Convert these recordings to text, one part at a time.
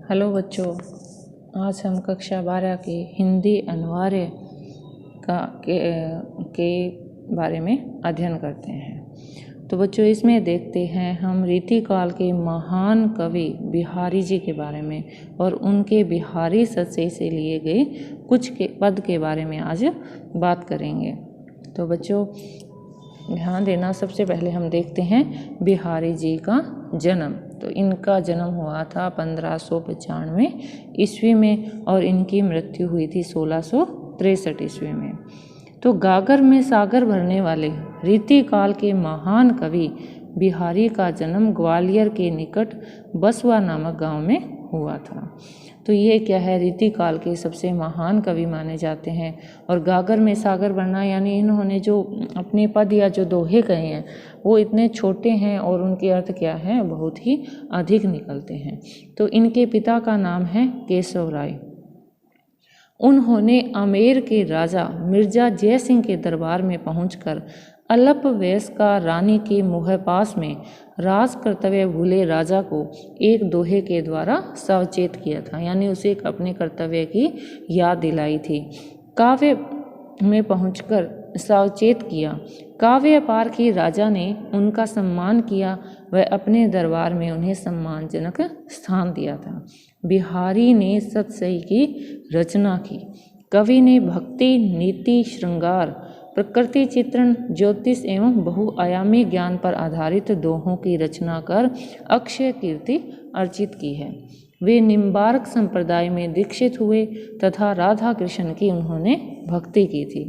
Hello बच्चों, आज हम कक्षा 12 के हिंदी अनिवार्य के बारे में अध्ययन करते हैं। तो बच्चों, इसमें देखते हैं हम रीतिकाल के महान कवि बिहारी जी के बारे में और उनके बिहारी सत्सई से लिए गए कुछ के पद के बारे में आज बात करेंगे। तो बच्चों ध्यान देना, सबसे पहले हम देखते हैं बिहारी जी का जन्म। तो इनका जन्म हुआ था 1595 ईस्वी में और इनकी मृत्यु हुई थी 1663 ईस्वी में। तो गागर में सागर भरने वाले रीतिकाल के महान कवि बिहारी का जन्म ग्वालियर के निकट बसवा नामक गांव में हुआ था। तो ये क्या है, रीतिकाल के सबसे महान कवि माने जाते हैं। और गागर में सागर भरना यानी इन्होंने जो अपने पद या जो दोहे कहे हैं वो इतने छोटे हैं और उनके अर्थ क्या है, बहुत ही अधिक निकलते हैं। तो इनके पिता का नाम है केशव राय। उन्होंने आमेर के राजा मिर्जा जय सिंह के दरबार में पहुंचकर अल्प वयस्क का रानी के मुँह पास में राज कर्तव्य भूले राजा को एक दोहे के द्वारा सचेत किया था, यानी उसे अपने कर्तव्य की याद दिलाई थी। काव्य में पहुंचकर सचेत किया। काव्य पार के राजा ने उनका सम्मान किया, वह अपने दरबार में उन्हें सम्मानजनक स्थान दिया था। बिहारी ने सतसई की रचना की। कवि ने भक्ति, नीति, श्रृंगार, प्रकृति चित्रण, ज्योतिष एवं बहुआयामी ज्ञान पर आधारित दोहों की रचना कर अक्षय कीर्ति अर्जित की है। वे निम्बार्क संप्रदाय में दीक्षित हुए तथा राधा कृष्ण की उन्होंने भक्ति की थी।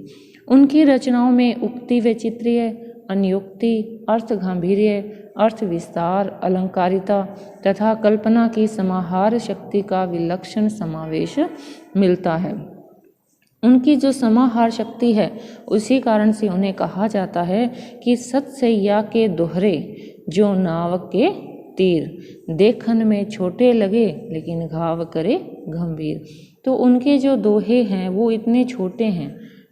उनकी रचनाओं में उक्ति वैचित्र्य, अन्योक्ति, अर्थ गांभीर्य, अर्थ विस्तार, अलंकारिता तथा कल्पना की समाहार शक्ति का विलक्षण समावेश मिलता है। उनकी जो समाहार शक्ति है उसी कारण से उन्हें कहा जाता है कि सतसैया के दोहरे जो नाव के तीर, देखन में छोटे लगे लेकिन घाव करे गंभीर। तो उनके जो दोहे हैं वो इतने छोटे हैं,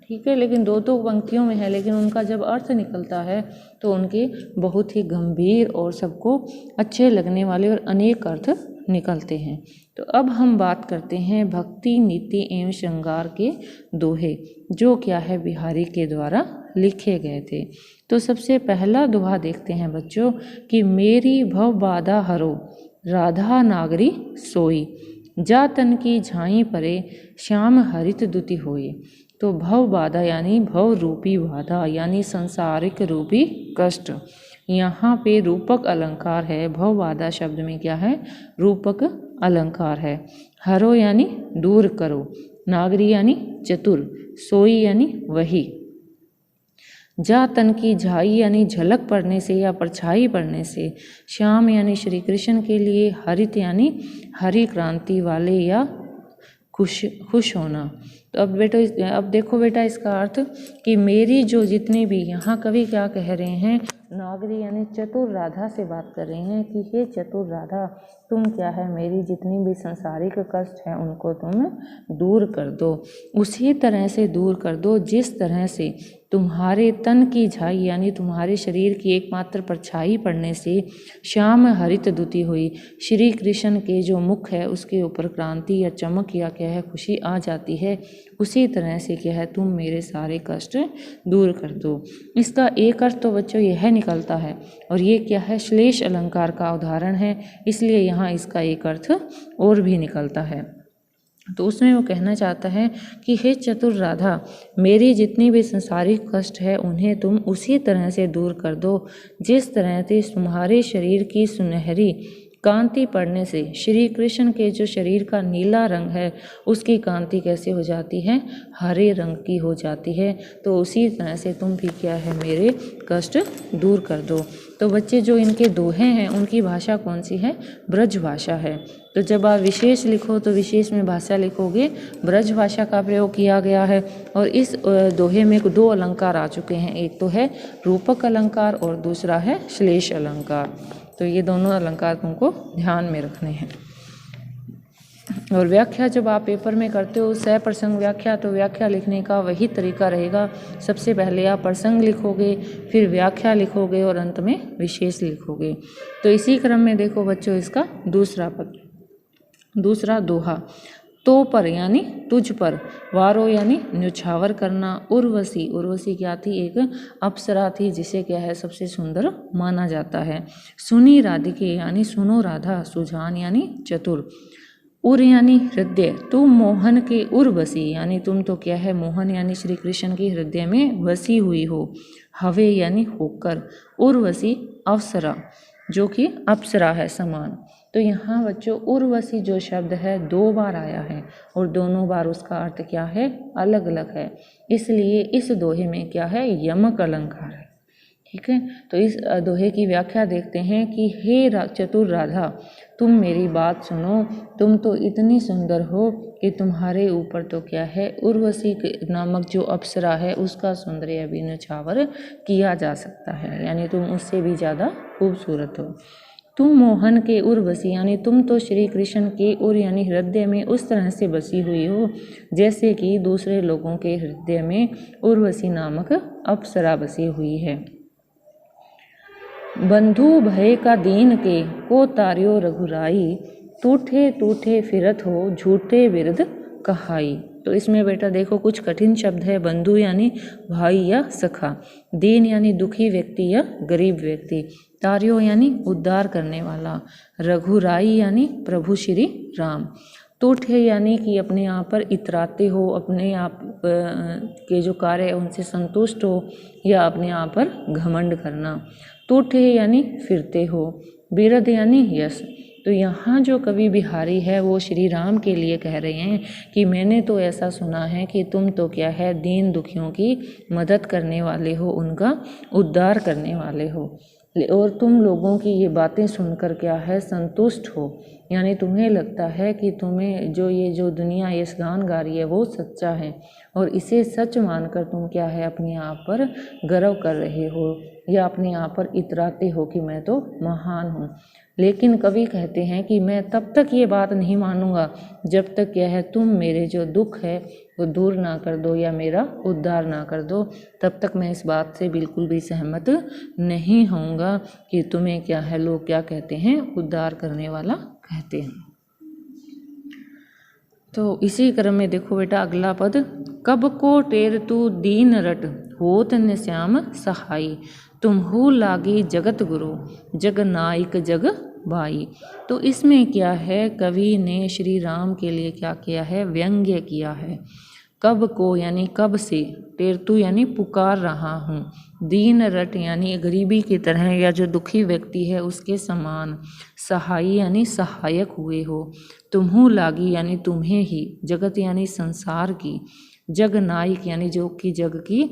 ठीक है, लेकिन दो पंक्तियों में है, लेकिन उनका जब अर्थ निकलता है तो उनके बहुत ही गंभीर और सबको अच्छे लगने वाले और अनेक अर्थ निकलते हैं। तो अब हम बात करते हैं भक्ति, नीति एवं श्रृंगार के दोहे, जो क्या है बिहारी के द्वारा लिखे गए थे। तो सबसे पहला दोहा देखते हैं बच्चों कि मेरी भव बाधा हरो, राधा नागरी सोई, जा तन की झाई परे, श्याम हरित दुति होई। तो भव बाधा यानी भव रूपी बाधा यानी संसारिक रूपी कष्ट। यहाँ पे रूपक अलंकार है, भव बाधा शब्द में क्या है, रूपक अलंकार है। हरो यानी दूर करो, नागरी यानी चतुर, सोई यानी वही, जा तन की झाई यानी झलक पड़ने से या परछाई पड़ने से, श्याम यानी श्री कृष्ण के लिए, हरित यानी हरि क्रांति वाले या खुश होना। तो अब देखो बेटा इसका अर्थ कि मेरी जो जितनी भी, यहाँ कवि क्या कह रहे हैं, नागरी यानी चतुर राधा से बात कर रहे हैं कि हे चतुर राधा, तुम क्या है मेरी जितनी भी सांसारिक कष्ट है उनको तुम दूर कर दो, उसी तरह से दूर कर दो जिस तरह से तुम्हारे तन की झाई यानी तुम्हारे शरीर की एकमात्र परछाई पड़ने से श्याम हरित दुति हुई, श्री कृष्ण के जो मुख है उसके ऊपर क्रांति या चमक या क्या है खुशी आ जाती है, उसी तरह से क्या है तुम मेरे सारे कष्ट दूर कर दो। इसका एक अर्थ तो बच्चों यह निकलता है, और ये क्या है, श्लेष अलंकार का उदाहरण है, इसलिए यहाँ इसका एक अर्थ और भी निकलता है। तो उसमें वो कहना चाहता है कि हे चतुर राधा, मेरी जितनी भी संसारिक कष्ट है उन्हें तुम उसी तरह से दूर कर दो जिस तरह से तुम्हारे शरीर की सुनहरी कांति पड़ने से श्री कृष्ण के जो शरीर का नीला रंग है उसकी कांति कैसे हो जाती है, हरे रंग की हो जाती है। तो उसी तरह से तुम भी क्या है मेरे कष्ट दूर कर दो। तो बच्चे जो इनके दोहे हैं उनकी भाषा कौन सी है, ब्रज भाषा है। तो जब आप विशेष लिखो तो विशेष में भाषा लिखोगे, ब्रज भाषा का प्रयोग किया गया है। और इस दोहे में दो अलंकार आ चुके हैं, एक तो है रूपक अलंकार और दूसरा है श्लेष अलंकार। तो ये दोनों अलंकार तुमको ध्यान में रखने हैं। और व्याख्या जब आप पेपर में करते हो सप्रसंग व्याख्या, तो व्याख्या लिखने का वही तरीका रहेगा, सबसे पहले आप प्रसंग लिखोगे, फिर व्याख्या लिखोगे और अंत में विशेष लिखोगे। तो इसी क्रम में देखो बच्चों इसका दूसरा पद, दूसरा दोहा, तो पर यानी तुझ पर, वारो यानी न्यौछावर करना, उर्वशी, उर्वशी क्या थी, एक अप्सरा थी जिसे क्या है सबसे सुंदर माना जाता है। सुनी राधिके यानी सुनो राधा, सुजान यानी चतुर, उर यानी हृदय, तुम मोहन के उर बसी यानी तुम तो क्या है मोहन यानी श्री कृष्ण के हृदय में बसी हुई हो, हवे यानी होकर, उर्वशी अप्सरा जो कि अप्सरा है समान। तो यहाँ बच्चों उर्वशी जो शब्द है 2 बार आया है और दोनों बार उसका अर्थ क्या है, अलग अलग है, इसलिए इस दोहे में क्या है, यमक अलंकार है। ठीक है, तो इस दोहे की व्याख्या देखते हैं कि हे चतुर राधा, तुम मेरी बात सुनो, तुम तो इतनी सुंदर हो कि तुम्हारे ऊपर तो क्या है उर्वशी नामक जो अप्सरा है उसका सौंदर्य भी न्यौछावर किया जा सकता है, यानी तुम उससे भी ज़्यादा खूबसूरत हो। तुम मोहन के उर्वशी यानी तुम तो श्री कृष्ण के उर यानी हृदय में उस तरह से बसी हुई हो जैसे कि दूसरे लोगों के हृदय में उर्वशी नामक अप्सरा बसी हुई है। बंधु भय का दीन के को तार्यो रघुराई, टूठे टूठे फिरत हो झूठे विरध कहाई। तो इसमें बेटा देखो कुछ कठिन शब्द है, बंधु यानी भाई या सखा, दीन यानी दुखी व्यक्ति या गरीब व्यक्ति, तार्यो यानी उद्धार करने वाला, रघुराई यानी प्रभु श्री राम, टूठे यानी कि अपने आप पर इतराते हो, अपने आप के जो कार्य है उनसे संतुष्ट हो या अपने आप पर घमंड करना, टूठे यानी फिरते हो, बिरध यानी यश। तो यहाँ जो कवि बिहारी है वो श्री राम के लिए कह रहे हैं कि मैंने तो ऐसा सुना है कि तुम तो क्या है दीन दुखियों की मदद करने वाले हो, उनका उद्धार करने वाले हो, और तुम लोगों की ये बातें सुनकर क्या है संतुष्ट हो, यानी तुम्हें लगता है कि तुम्हें जो दुनिया ये गान गा रही है वो सच्चा है और इसे सच मानकर तुम क्या है अपने आप पर गर्व कर रहे हो या अपने आप पर इतराते हो कि मैं तो महान हूँ। लेकिन कवि कहते हैं कि मैं तब तक ये बात नहीं मानूंगा जब तक क्या है तुम मेरे जो दुख है वो दूर ना कर दो या मेरा उद्धार ना कर दो, तब तक मैं इस बात से बिल्कुल भी सहमत नहीं होऊंगा कि तुम्हें क्या है लोग क्या कहते हैं उद्धार करने वाला कहते हैं। तो इसी क्रम में देखो बेटा अगला पद, कब को टेर तू दीन रट होत न श्याम सहाई, तुम्हू लागी जगत गुरु जग नायक जग भाई। तो इसमें क्या है कवि ने श्री राम के लिए क्या किया है, व्यंग्य किया है। कब को यानी कब से, टेरतु यानी पुकार रहा हूँ, दीन रट यानी गरीबी की तरह या जो दुखी व्यक्ति है उसके समान, सहाई यानी सहायक हुए हो, तुम्हू लागी यानी तुम्हें ही, जगत यानी संसार की, जग नायक यानी जो कि जग की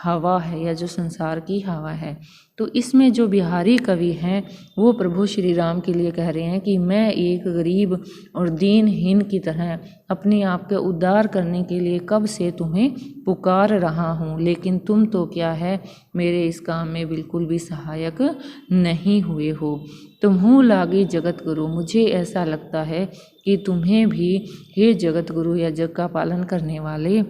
हवा है या जो संसार की हवा है। तो इसमें जो बिहारी कवि हैं वो प्रभु श्री राम के लिए कह रहे हैं कि मैं एक गरीब और दीनहीन की तरह अपने आप के उद्धार करने के लिए कब से तुम्हें पुकार रहा हूँ, लेकिन तुम तो क्या है मेरे इस काम में बिल्कुल भी सहायक नहीं हुए हो। तुम्हू लागी जगत गुरु, मुझे ऐसा लगता है कि तुम्हें भी हे जगत गुरु या जग का पालन करने वाले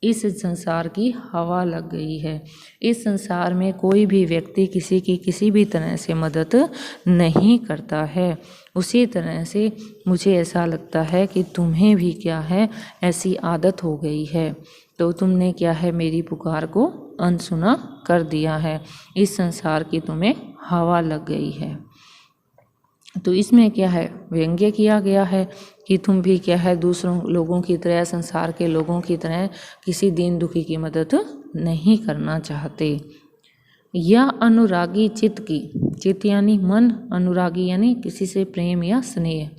इस संसार की हवा लग गई है। इस संसार में कोई भी व्यक्ति किसी की किसी भी तरह से मदद नहीं करता है। उसी तरह से मुझे ऐसा लगता है कि तुम्हें भी क्या है ऐसी आदत हो गई है, तो तुमने क्या है मेरी पुकार को अनसुना कर दिया है, इस संसार की तुम्हें हवा लग गई है। तो इसमें क्या है व्यंग्य किया गया है कि तुम भी क्या है दूसरों लोगों की तरह, संसार के लोगों की तरह किसी दीन दुखी की मदद नहीं करना चाहते। या अनुरागी चित्त की, चित्त यानी मन, अनुरागी यानी किसी से प्रेम या स्नेह,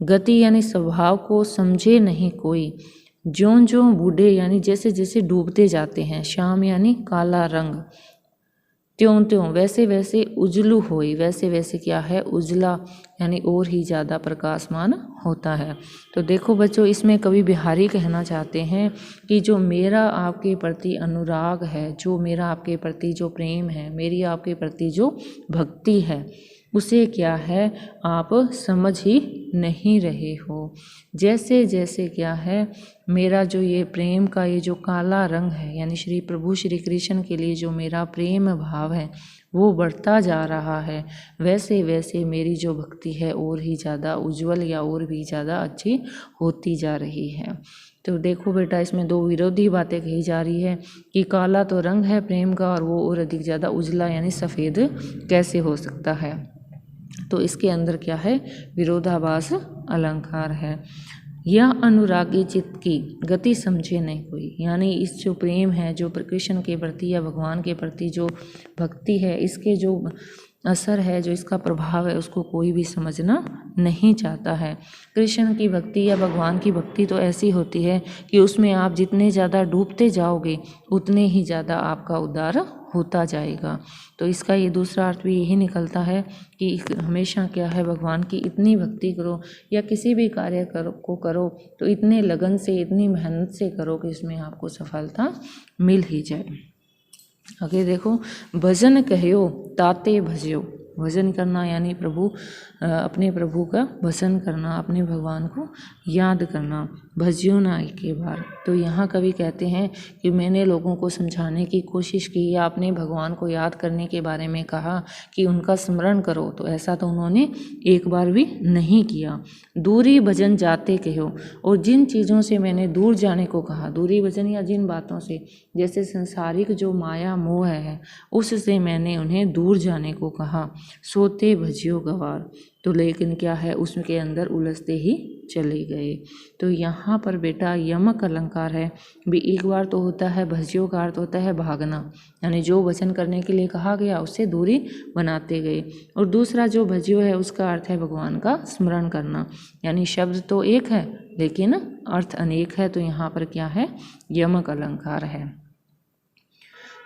गति यानी स्वभाव को समझे नहीं कोई, ज्यों ज्यों बूढ़े यानी जैसे जैसे डूबते जाते हैं, श्याम यानी काला रंग, त्यों त्यों वैसे वैसे उजलू होई, वैसे वैसे क्या है उजला यानी और ही ज़्यादा प्रकाशमान होता है। तो देखो बच्चों इसमें कवि बिहारी कहना चाहते हैं कि जो मेरा आपके प्रति अनुराग है, जो मेरा आपके प्रति जो प्रेम है, मेरी आपके प्रति जो भक्ति है, उसे क्या है आप समझ ही नहीं रहे हो। जैसे जैसे क्या है मेरा जो ये प्रेम का ये जो काला रंग है, यानी श्री प्रभु श्री कृष्ण के लिए जो मेरा प्रेम भाव है वो बढ़ता जा रहा है, वैसे वैसे मेरी जो भक्ति है और ही ज़्यादा उज्जवल या और भी ज़्यादा अच्छी होती जा रही है। तो देखो बेटा, इसमें दो विरोधी बातें कही जा रही है कि काला तो रंग है प्रेम का और वो और अधिक ज़्यादा उजला यानी सफ़ेद कैसे हो सकता है। तो इसके अंदर क्या है, विरोधाभास अलंकार है। यह अनुरागी चित्त की गति समझे नहीं कोई, यानी इस जो प्रेम है, जो कृष्ण के प्रति या भगवान के प्रति जो भक्ति है, इसके जो असर है, जो इसका प्रभाव है, उसको कोई भी समझना नहीं चाहता है। कृष्ण की भक्ति या भगवान की भक्ति तो ऐसी होती है कि उसमें आप जितने ज़्यादा डूबते जाओगे उतने ही ज़्यादा आपका उद्धार होता जाएगा। तो इसका ये दूसरा अर्थ भी यही निकलता है कि हमेशा क्या है, भगवान की इतनी भक्ति करो या किसी भी कार्य करो तो इतने लगन से, इतनी मेहनत से करो कि इसमें आपको सफलता मिल ही जाए। आगे देखो, भजन कहो ताते भज्यो। भजन करना यानी अपने प्रभु का भजन करना, अपने भगवान को याद करना। भज्यो ना एक बार। तो यहाँ कवि कहते हैं कि मैंने लोगों को समझाने की कोशिश की या अपने भगवान को याद करने के बारे में कहा कि उनका स्मरण करो, तो ऐसा तो उन्होंने एक बार भी नहीं किया। दूरी भजन जाते कहो। और जिन चीज़ों से मैंने दूर जाने को कहा, दूरी भजन या जिन बातों से, जैसे संसारिक जो माया मोह है, उससे मैंने उन्हें दूर जाने को कहा। सोते भजियो गवार। तो लेकिन क्या है, उसके अंदर उलझते ही चले गए। तो यहाँ पर बेटा यमक अलंकार है भी। एक बार तो होता है भजियो का अर्थ होता है भागना, यानी जो वचन करने के लिए कहा गया उससे दूरी बनाते गए। और दूसरा जो भजियो है उसका अर्थ है भगवान का स्मरण करना, यानी शब्द तो एक है लेकिन अर्थ अनेक है। तो यहाँ पर क्या है, यमक अलंकार है।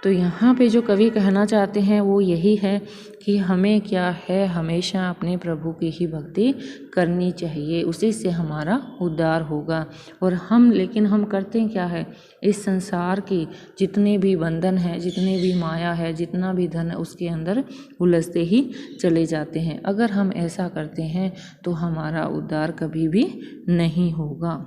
तो यहाँ पे जो कवि कहना चाहते हैं वो यही है कि हमें क्या है, हमेशा अपने प्रभु की ही भक्ति करनी चाहिए, उसी से हमारा उद्धार होगा। और लेकिन हम करते क्या है, इस संसार की जितने भी बंधन है, जितने भी माया है, जितना भी धन है, उसके अंदर उलझते ही चले जाते हैं। अगर हम ऐसा करते हैं तो हमारा उद्धार कभी भी नहीं होगा।